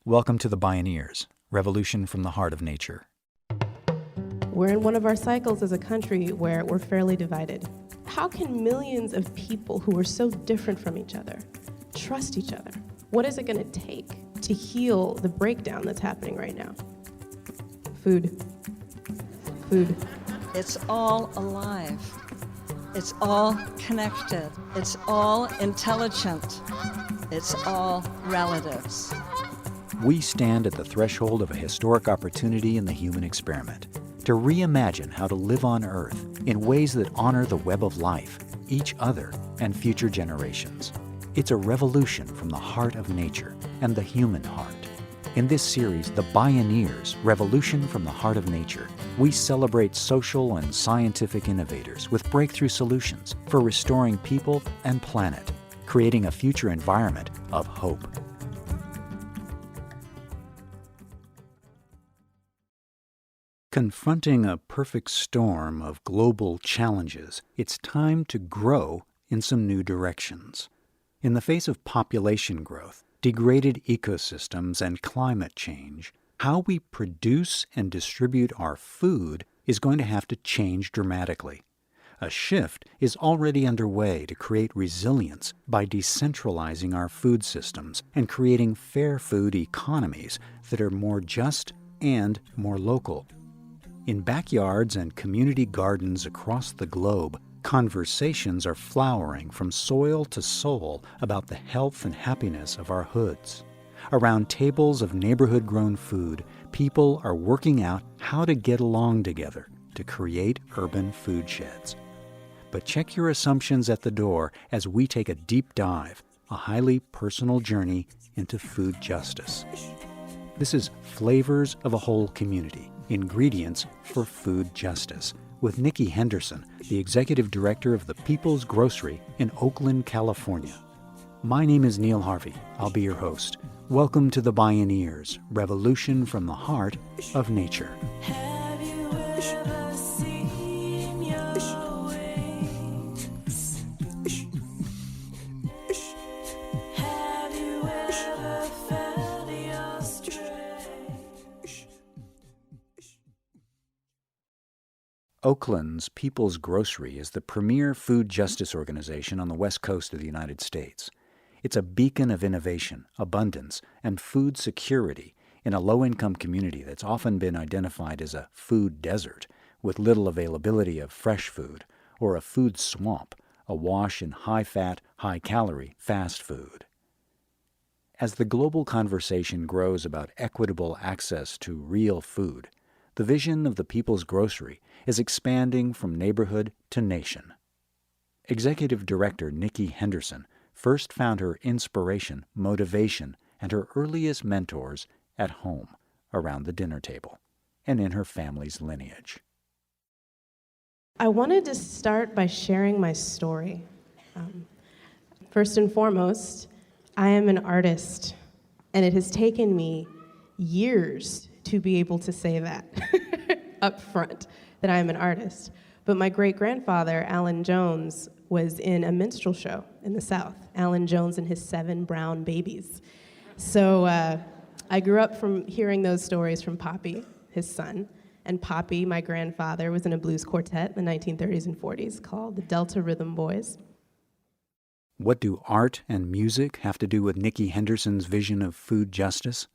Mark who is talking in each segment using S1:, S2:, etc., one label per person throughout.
S1: Welcome to the Bioneers, Revolution from the Heart of Nature.
S2: We're in one of our cycles as a country where we're fairly divided. How can millions of people who are so different from each other trust each other? What is it going to take to heal the breakdown that's happening right now? Food. Food.
S3: It's all alive. It's all connected. It's all intelligent. It's all relatives.
S1: We stand at the threshold of a historic opportunity in the human experiment to reimagine how to live on Earth in ways that honor the web of life, each other, and future generations. It's a revolution from the heart of nature and the human heart. In this series, The Bioneers, Revolution from the Heart of Nature, we celebrate social and scientific innovators with breakthrough solutions for restoring people and planet, creating a future environment of hope. Confronting a perfect storm of global challenges, it's time to grow in some new directions. In the face of population growth, degraded ecosystems, and climate change, how we produce and distribute our food is going to have to change dramatically. A shift is already underway to create resilience by decentralizing our food systems and creating fair food economies that are more just and more local. In backyards and community gardens across the globe, conversations are flowering from soil to soul about the health and happiness of our hoods. Around tables of neighborhood-grown food, people are working out how to get along together to create urban food sheds. But check your assumptions at the door as we take a deep dive, a highly personal journey into food justice. This is Flavors of a Whole Community, Ingredients for Food Justice, with Nikki Henderson, the Executive Director of the People's Grocery in Oakland, California. My name is Neil Harvey. I'll be your host. Welcome to the Bioneers, Revolution from the Heart of Nature.
S4: Have you ever seen your wings? Have you ever felt your strength?
S1: Oakland's People's Grocery is the premier food justice organization on the west coast of the United States. It's a beacon of innovation, abundance, and food security in a low-income community that's often been identified as a food desert, with little availability of fresh food, or a food swamp, awash in high-fat, high-calorie fast food. As the global conversation grows about equitable access to real food, the vision of the People's Grocery is expanding from neighborhood to nation. Executive Director Nikki Henderson first found her inspiration, motivation, and her earliest mentors at home, around the dinner table, and in her family's lineage.
S2: I wanted to start by sharing my story. First and foremost, I am an artist, and it has taken me years to be able to say that up front, that I am an artist. But my great-grandfather, Alan Jones, was in a minstrel show in the South, Alan Jones and his 7 brown babies. So I grew up from hearing those stories from Poppy, his son, and Poppy, my grandfather, was in a blues quartet in the 1930s and 40s called the Delta Rhythm Boys.
S1: What do art and music have to do with Nikki Henderson's vision of food justice?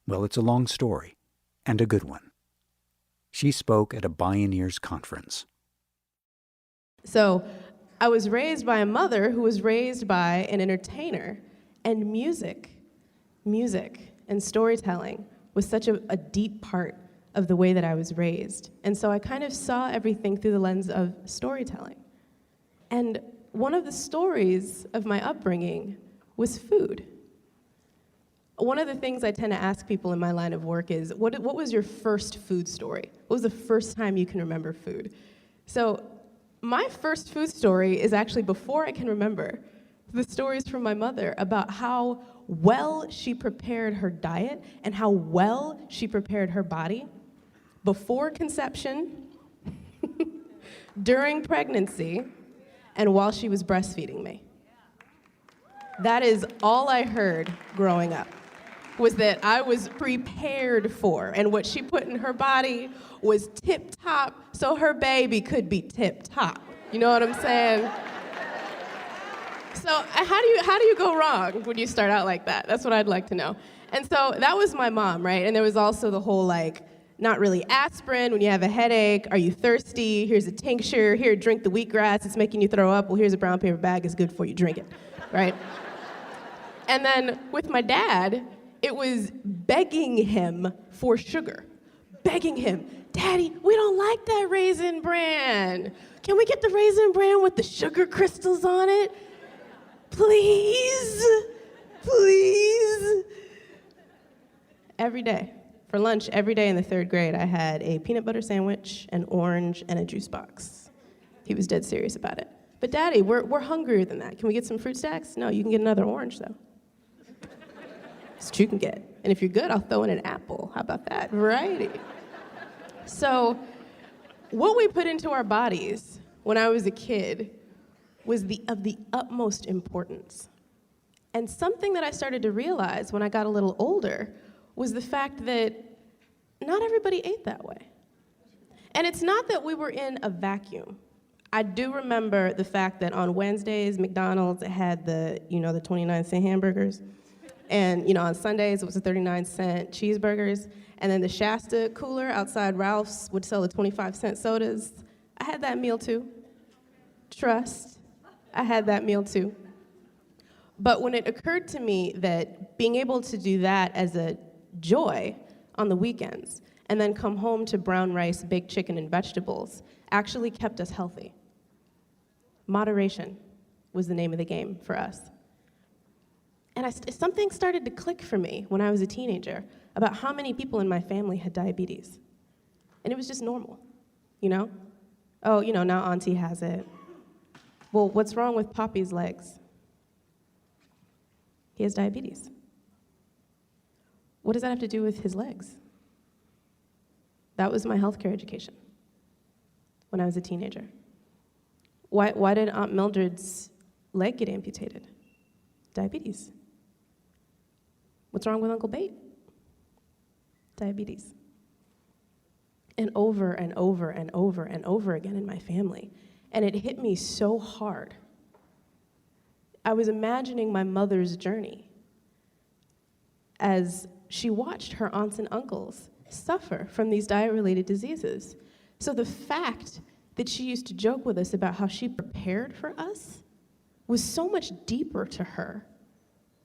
S1: Well, it's a long story, and a good one. She spoke at a Bioneers conference.
S2: So I was raised by a mother who was raised by an entertainer, and music and storytelling was such a deep part of the way that I was raised. And so I kind of saw everything through the lens of storytelling. And one of the stories of my upbringing was food. One of the things I tend to ask people in my line of work is, what was your first food story? What was the first time you can remember food? So my first food story is actually before I can remember. The stories from my mother about how well she prepared her diet and how well she prepared her body before conception, during pregnancy, and while she was breastfeeding me. That is all I heard growing up. was that I was prepared for, and what she put in her body was tip-top, so her baby could be tip-top. You know what I'm saying? So how do you go wrong when you start out like that? That's what I'd like to know. And so that was my mom, right? And there was also the whole, like, not really aspirin when you have a headache. Are you thirsty? Here's a tincture. Here, drink the wheatgrass. It's making you throw up. Well, here's a brown paper bag. It's good for you. Drink it, right? And then with my dad, it was begging him for sugar. Begging him, Daddy, we don't like that Raisin Bran. Can we get the Raisin Bran with the sugar crystals on it? Please, please. Every day, for lunch, every day in the 3rd grade, I had a peanut butter sandwich, an orange, and a juice box. He was dead serious about it. But Daddy, we're hungrier than that. Can we get some fruit stacks? No, you can get another orange, though. That's what you can get. And if you're good, I'll throw in an apple. How about that? Variety. So what we put into our bodies when I was a kid was of the utmost importance. And something that I started to realize when I got a little older was the fact that not everybody ate that way. And it's not that we were in a vacuum. I do remember the fact that on Wednesdays, McDonald's had the 29-cent hamburgers. And, on Sundays, it was the 39-cent cheeseburgers. And then the Shasta cooler outside Ralph's would sell the 25-cent sodas. I had that meal, too. Trust, I had that meal, too. But when it occurred to me that being able to do that as a joy on the weekends and then come home to brown rice, baked chicken, and vegetables actually kept us healthy. Moderation was the name of the game for us. And something started to click for me when I was a teenager about how many people in my family had diabetes. And it was just normal, Oh, now Auntie has it. Well, what's wrong with Poppy's legs? He has diabetes. What does that have to do with his legs? That was my healthcare education when I was a teenager. Why did Aunt Mildred's leg get amputated? Diabetes. What's wrong with Uncle Bate? Diabetes. And over and over and over and over again in my family. And it hit me so hard. I was imagining my mother's journey as she watched her aunts and uncles suffer from these diet-related diseases. So the fact that she used to joke with us about how she prepared for us was so much deeper to her.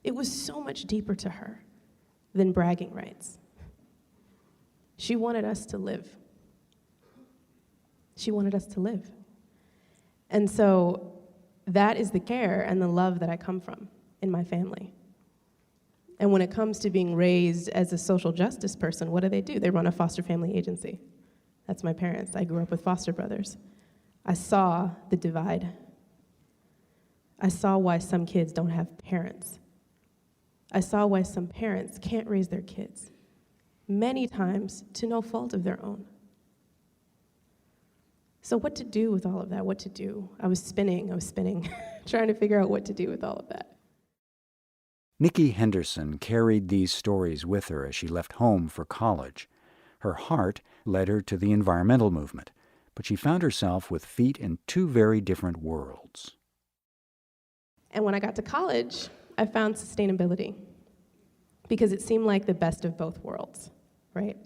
S2: It was so much deeper to her than bragging rights. She wanted us to live. She wanted us to live. And so that is the care and the love that I come from in my family. And when it comes to being raised as a social justice person, what do? They run a foster family agency. That's my parents. I grew up with foster brothers. I saw the divide. I saw why some kids don't have parents. I saw why some parents can't raise their kids, many times to no fault of their own. So what to do with all of that? What to do? I was spinning, trying to figure out what to do with all of that.
S1: Nikki Henderson carried these stories with her as she left home for college. Her heart led her to the environmental movement, but she found herself with feet in two very different worlds.
S2: And when I got to college, I found sustainability because it seemed like the best of both worlds, right?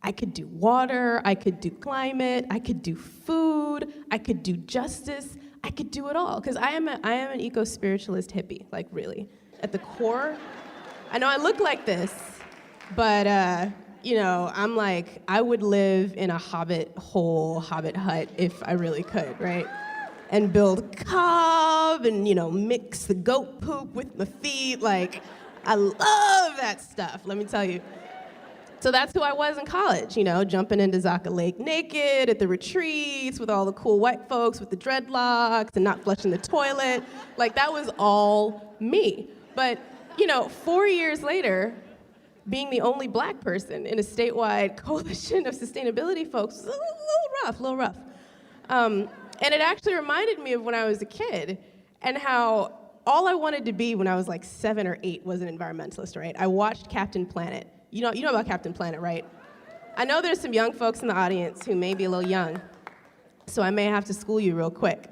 S2: I could do water, I could do climate, I could do food, I could do justice, I could do it all. Because I am an eco-spiritualist hippie, like really. At the core, I know I look like this, but I'm like, I would live in a hobbit hut if I really could, right? And build cob and, mix the goat poop with my feet. Like, I love that stuff, let me tell you. So that's who I was in college, jumping into Zaka Lake naked at the retreats with all the cool white folks with the dreadlocks and not flushing the toilet. Like, that was all me. But, 4 years later, being the only black person in a statewide coalition of sustainability folks was a little rough. And it actually reminded me of when I was a kid and how all I wanted to be when I was like 7 or 8 was an environmentalist, right? I watched Captain Planet. You know about Captain Planet, right? I know there's some young folks in the audience who may be a little young, so I may have to school you real quick.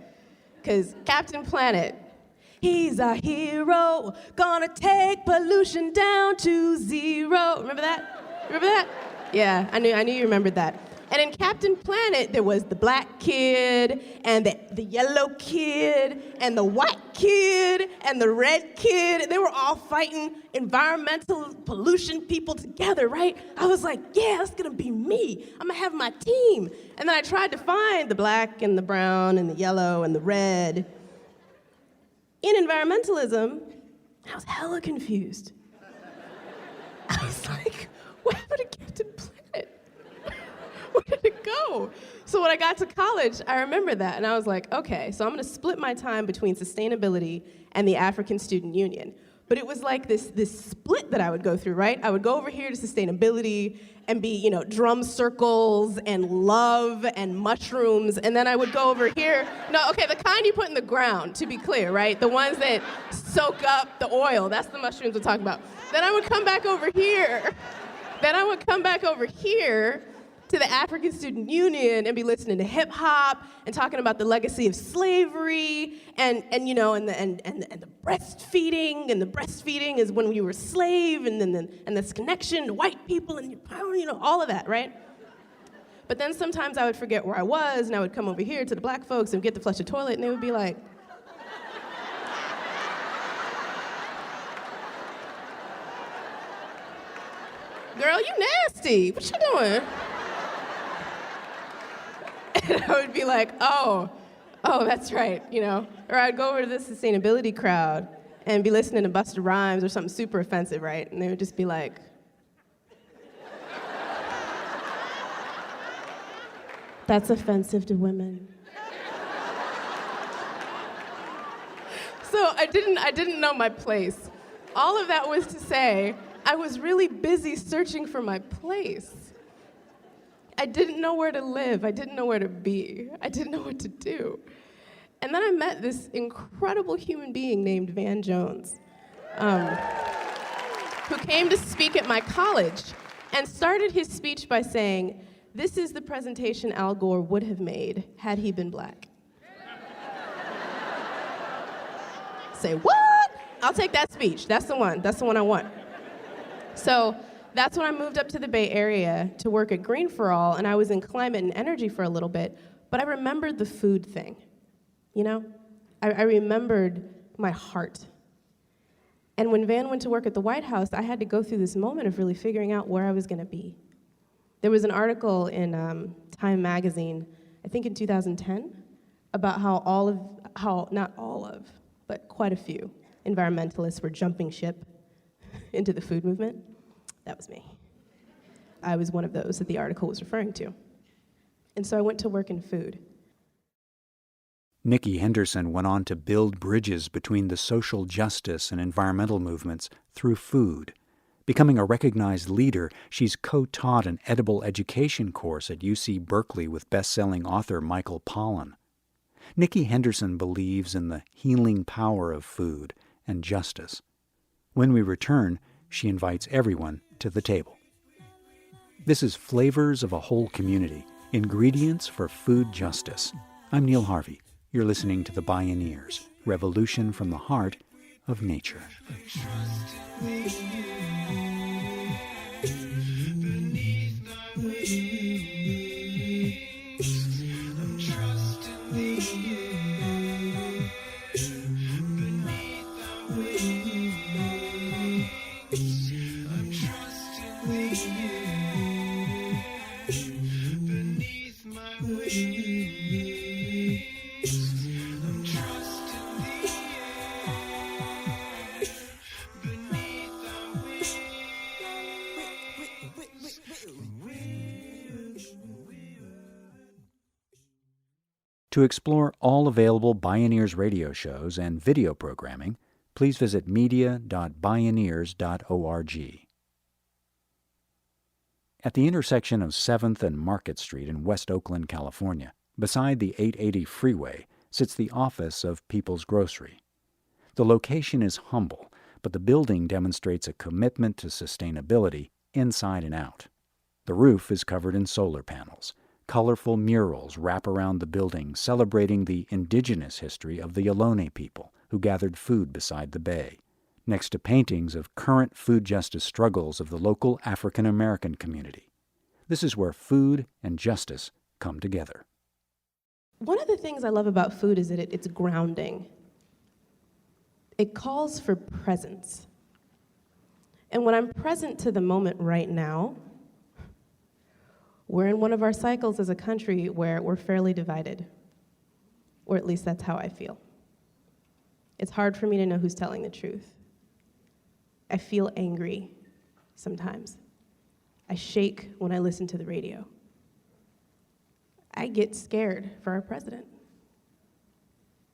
S2: Because Captain Planet, he's a hero, gonna take pollution down to 0. Remember that? Remember that? Yeah, I knew you remembered that. And in Captain Planet, there was the black kid, and the yellow kid, and the white kid, and the red kid. They were all fighting environmental pollution people together, right? I was like, yeah, that's gonna be me. I'm gonna have my team. And then I tried to find the black and the brown and the yellow and the red. In environmentalism, I was hella confused. I was like, what happened to Captain Planet? Where did it go? So when I got to college, I remember that, and I was like, okay, so I'm gonna split my time between sustainability and the African Student Union. But it was like this split that I would go through, right? I would go over here to sustainability and be, drum circles and love and mushrooms, and then I would go over here. No, okay, the kind you put in the ground, to be clear, right? The ones that soak up the oil, that's the mushrooms we're talking about. Then I would come back over here. To the African Student Union and be listening to hip hop and talking about the legacy of slavery and the breastfeeding, and the breastfeeding is when you were a slave, and this connection to white people and all of that, right? But then sometimes I would forget where I was, and I would come over here to the black folks and get to flush the toilet, and they would be like, "Girl, you nasty. What you doing?" And I would be like, oh, that's right, Or I'd go over to the sustainability crowd and be listening to Busta Rhymes or something super offensive, right? And they would just be like, "That's offensive to women." So I didn't know my place. All of that was to say, I was really busy searching for my place. I didn't know where to live. I didn't know where to be. I didn't know what to do. And then I met this incredible human being named Van Jones, who came to speak at my college and started his speech by saying, "This is the presentation Al Gore would have made had he been black." Say, what? I'll take that speech. That's the one. That's the one I want. So that's when I moved up to the Bay Area to work at Green for All, and I was in climate and energy for a little bit, but I remembered the food thing, I remembered my heart. And when Van went to work at the White House, I had to go through this moment of really figuring out where I was gonna be. There was an article in Time magazine, I think in 2010, about how not all of, but quite a few environmentalists were jumping ship into the food movement. That was me. I was one of those that the article was referring to. And so I went to work in food.
S1: Nikki Henderson went on to build bridges between the social justice and environmental movements through food. Becoming a recognized leader, she's co-taught an edible education course at UC Berkeley with best-selling author Michael Pollan. Nikki Henderson believes in the healing power of food and justice. When we return, she invites everyone to the table. This is Flavors of a Whole Community, Ingredients for Food Justice. I'm Neil Harvey. You're listening to the Bioneers, Revolution from the Heart of Nature. To explore all available Bioneers radio shows and video programming, please visit media.bioneers.org. At the intersection of 7th and Market Street in West Oakland, California, beside the 880 freeway, sits the office of People's Grocery. The location is humble, but the building demonstrates a commitment to sustainability inside and out. The roof is covered in solar panels. Colorful murals wrap around the building celebrating the indigenous history of the Ohlone people who gathered food beside the bay, next to paintings of current food justice struggles of the local African American community. This is where food and justice come together.
S2: One of the things I love about food is that it's grounding. It calls for presence. And when I'm present to the moment right now, we're in one of our cycles as a country where we're fairly divided, or at least that's how I feel. It's hard for me to know who's telling the truth. I feel angry sometimes. I shake when I listen to the radio. I get scared for our president.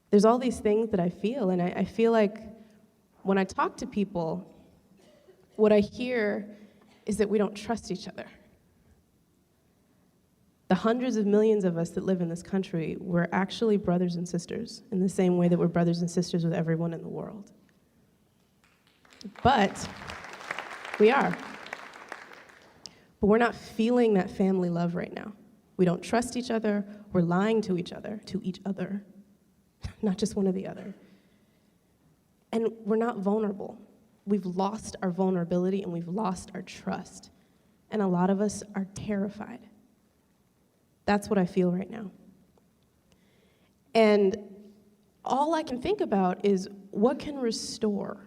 S2: There's all these things that I feel, and I feel like when I talk to people, what I hear is that we don't trust each other. The hundreds of millions of us that live in this country, we're actually brothers and sisters in the same way that we're brothers and sisters with everyone in the world. But we are. But we're not feeling that family love right now. We don't trust each other. We're lying to each other, not just one or the other. And we're not vulnerable. We've lost our vulnerability and we've lost our trust. And a lot of us are terrified. That's what I feel right now. And all I can think about is what can restore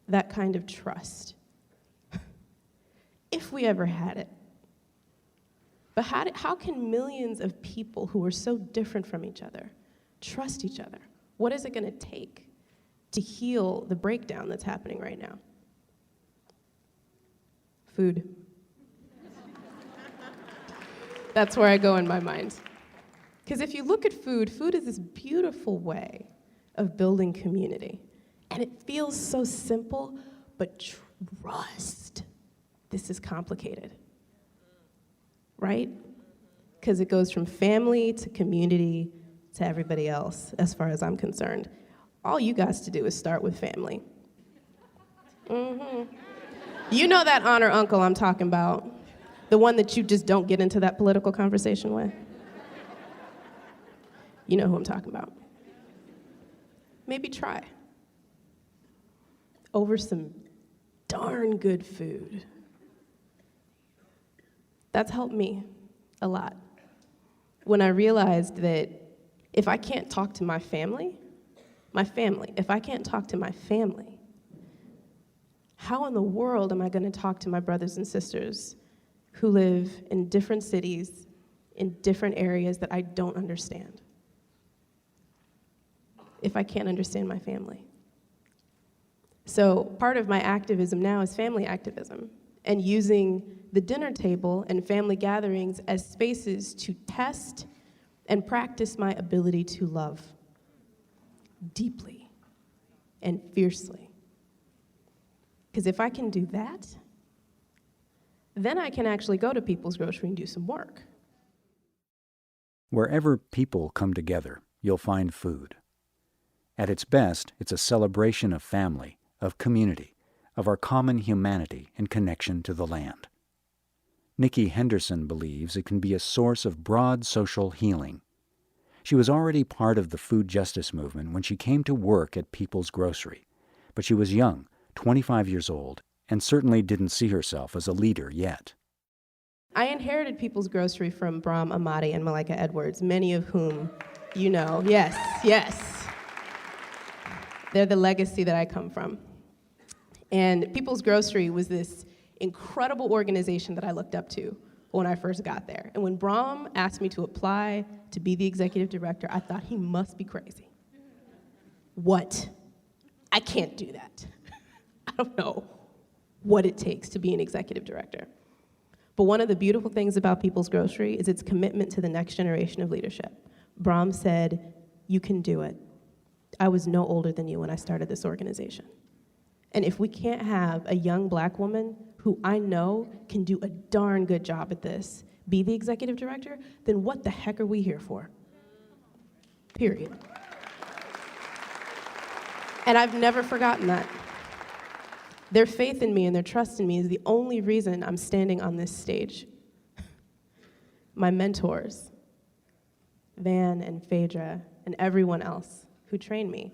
S2: that kind of trust, if we ever had it. But how can millions of people who are so different from each other trust each other? What is it going to take to heal the breakdown that's happening right now? Food. That's where I go in my mind. Because if you look at food, food is this beautiful way of building community. And it feels so simple, but trust, this is complicated. Right? Because it goes from family to community to everybody else, as far as I'm concerned. All you guys to do is start with family. You know that aunt or uncle I'm talking about. The one that you just don't get into that political conversation with. You know who I'm talking about. Maybe try. Over some darn good food. That's helped me a lot. When I realized that if I can't talk to my family, if I can't talk to my family, how in the world am I going to talk to my brothers and sisters who live in different cities, in different areas that I don't understand, if I can't understand my family? So part of my activism now is family activism, and using the dinner table and family gatherings as spaces to test and practice my ability to love deeply and fiercely. Because if I can do that, then I can actually go to People's Grocery and do some work.
S1: Wherever people come together, you'll find food. At its best, it's a celebration of family, of community, of our common humanity and connection to the land. Nikki Henderson believes it can be a source of broad social healing. She was already part of the food justice movement when she came to work at People's Grocery, but she was young, 25 years old, and certainly didn't see herself as a leader yet.
S2: I inherited People's Grocery from Brahm Amati and Malika Edwards, many of whom you know. Yes. They're the legacy that I come from. And People's Grocery was this incredible organization that I looked up to when I first got there. And when Brahm asked me to apply to be the executive director, I thought he must be crazy. What? I can't do that. I don't know what it takes to be an executive director. But one of the beautiful things about People's Grocery is its commitment to the next generation of leadership. Brahm said, "You can do it. I was no older than you when I started this organization. And if we can't have a young black woman who I know can do a darn good job at this be the executive director, then what the heck are we here for?" Period. And I've never forgotten that. Their faith in me and their trust in me is the only reason I'm standing on this stage. My mentors, Van and Phaedra, and everyone else who trained me.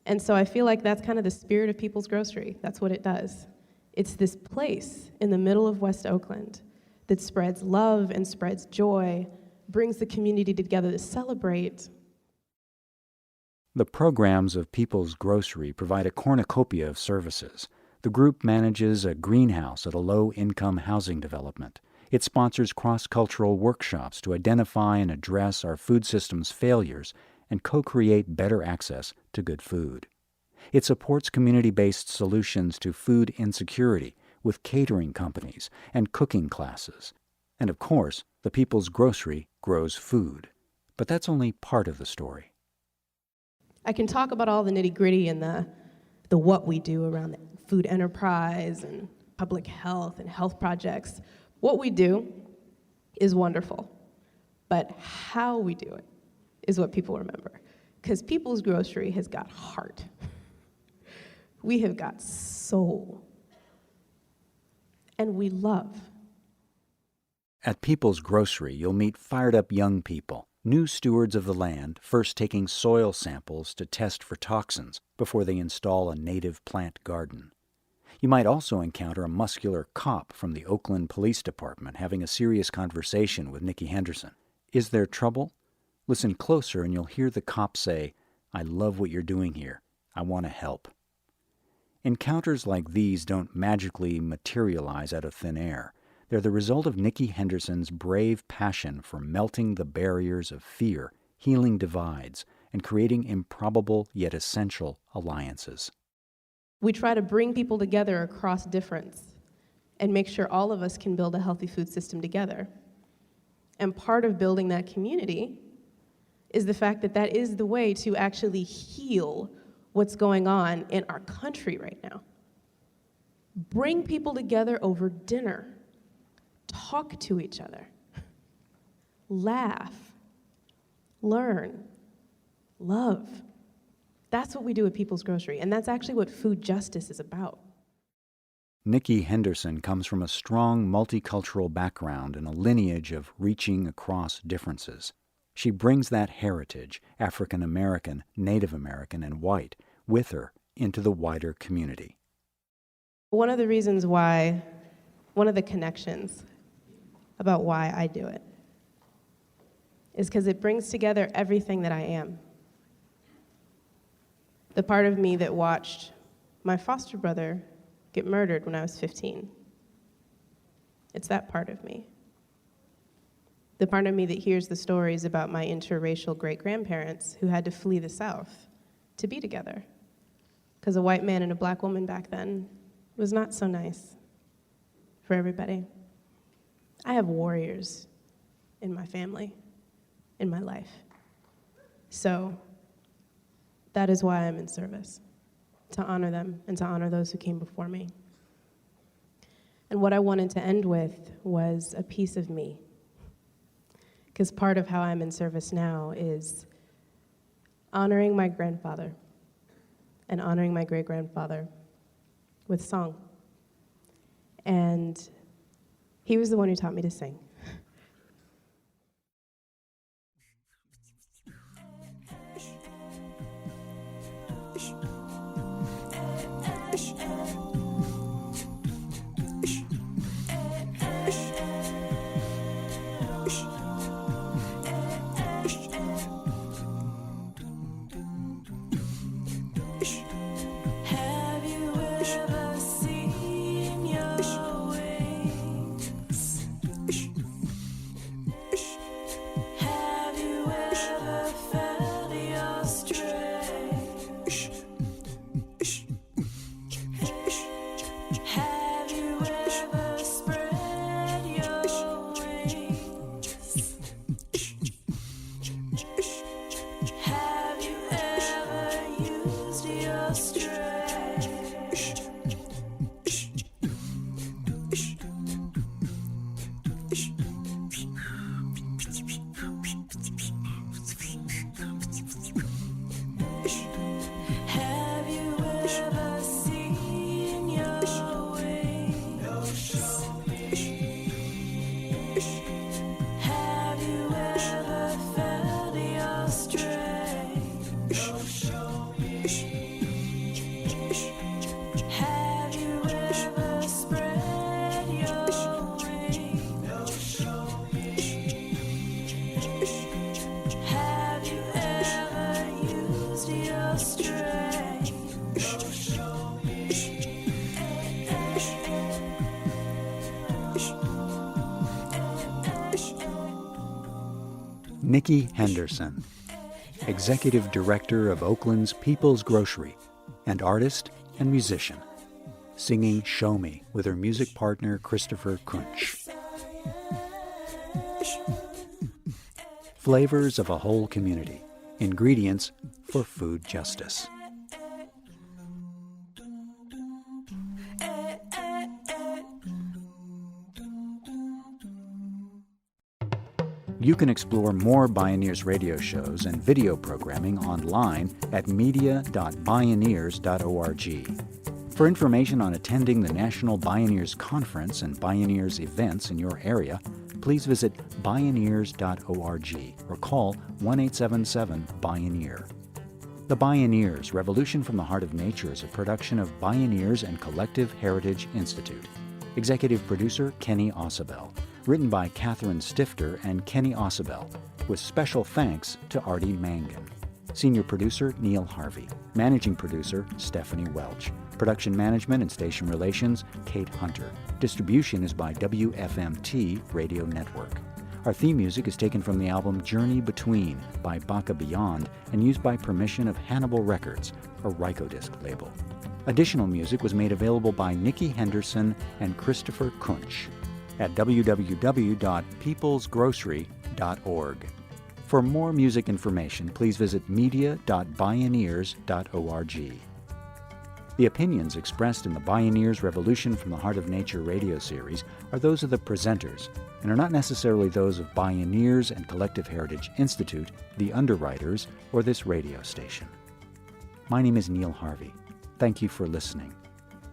S2: And so I feel like that's kind of the spirit of People's Grocery. That's what it does. It's this place in the middle of West Oakland that spreads love and spreads joy, brings the community together to celebrate.
S1: The programs of People's Grocery provide a cornucopia of services. The group manages a greenhouse at a low-income housing development. It sponsors cross-cultural workshops to identify and address our food system's failures and co-create better access to good food. It supports community-based solutions to food insecurity with catering companies and cooking classes. And of course, the People's Grocery grows food. But that's only part of the story.
S2: I can talk about all the nitty-gritty and the what we do around the food enterprise and public health and health projects. What we do is wonderful, but how we do it is what people remember. Because People's Grocery has got heart. We have got soul. And we love.
S1: At People's Grocery, you'll meet fired-up young people, new stewards of the land, first taking soil samples to test for toxins before they install a native plant garden. You might also encounter a muscular cop from the Oakland Police Department having a serious conversation with Nikki Henderson. Is there trouble? Listen closer and you'll hear the cop say, "I love what you're doing here. I want to help." Encounters like these don't magically materialize out of thin air. They're the result of Nikki Henderson's brave passion for melting the barriers of fear, healing divides, and creating improbable yet essential alliances.
S2: We try to bring people together across difference and make sure all of us can build a healthy food system together. And part of building that community is the fact that that is the way to actually heal what's going on in our country right now. Bring people together over dinner. Talk to each other. Laugh. Learn. Love. That's what we do at People's Grocery, and that's actually what food justice is about.
S1: Nikki Henderson comes from a strong multicultural background and a lineage of reaching across differences. She brings that heritage, African American, Native American, and white, with her into the wider community.
S2: One of the reasons why, one of the connections about why I do it is because it brings together everything that I am. The part of me that watched my foster brother get murdered when I was 15. It's that part of me. The part of me that hears the stories about my interracial great-grandparents who had to flee the South to be together. Because a white man and a black woman back then was not so nice for everybody. I have warriors in my family, in my life. So that is why I'm in service, to honor them and to honor those who came before me. And what I wanted to end with was a piece of me. Because part of how I'm in service now is honoring my grandfather and honoring my great-grandfather with song. And he was the one who taught me to sing.
S4: Have you ever seen your wings? Have you ever felt your strength? Have you ever spread your wings? Have you ever used your strength? Have
S1: Nikki Henderson, Executive Director of Oakland's People's Grocery, and artist and musician, singing Show Me with her music partner Christopher Kunch. Flavors of a whole community, ingredients for food justice. You can explore more Bioneers radio shows and video programming online at media.bioneers.org. For information on attending the National Bioneers Conference and Bioneers events in your area, please visit bioneers.org or call 1-877-BIONEER. The Bioneers, Revolution from the Heart of Nature is a production of Bioneers and Collective Heritage Institute. Executive producer Kenny Ausubel. Written by Catherine Stifter and Kenny Ausubel, with special thanks to Artie Mangan. Senior producer Neil Harvey. Managing producer Stephanie Welch. Production management and station relations Kate Hunter. Distribution is by WFMT Radio Network. Our theme music is taken from the album Journey Between by Baka Beyond and used by permission of Hannibal Records, a Rykodisc label. Additional music was made available by Nikki Henderson and Christopher Kunch at www.peoplesgrocery.org. For more music information, please visit media.bioneers.org. The opinions expressed in the Bioneers Revolution from the Heart of Nature radio series are those of the presenters and are not necessarily those of Bioneers and Collective Heritage Institute, the underwriters, or this radio station. My name is Neil Harvey. Thank you for listening.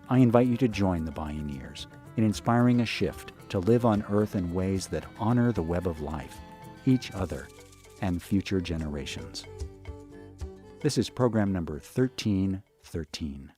S1: I invite you to join the Bioneers in inspiring a shift to live on Earth in ways that honor the web of life, each other, and future generations. This is program number 1313.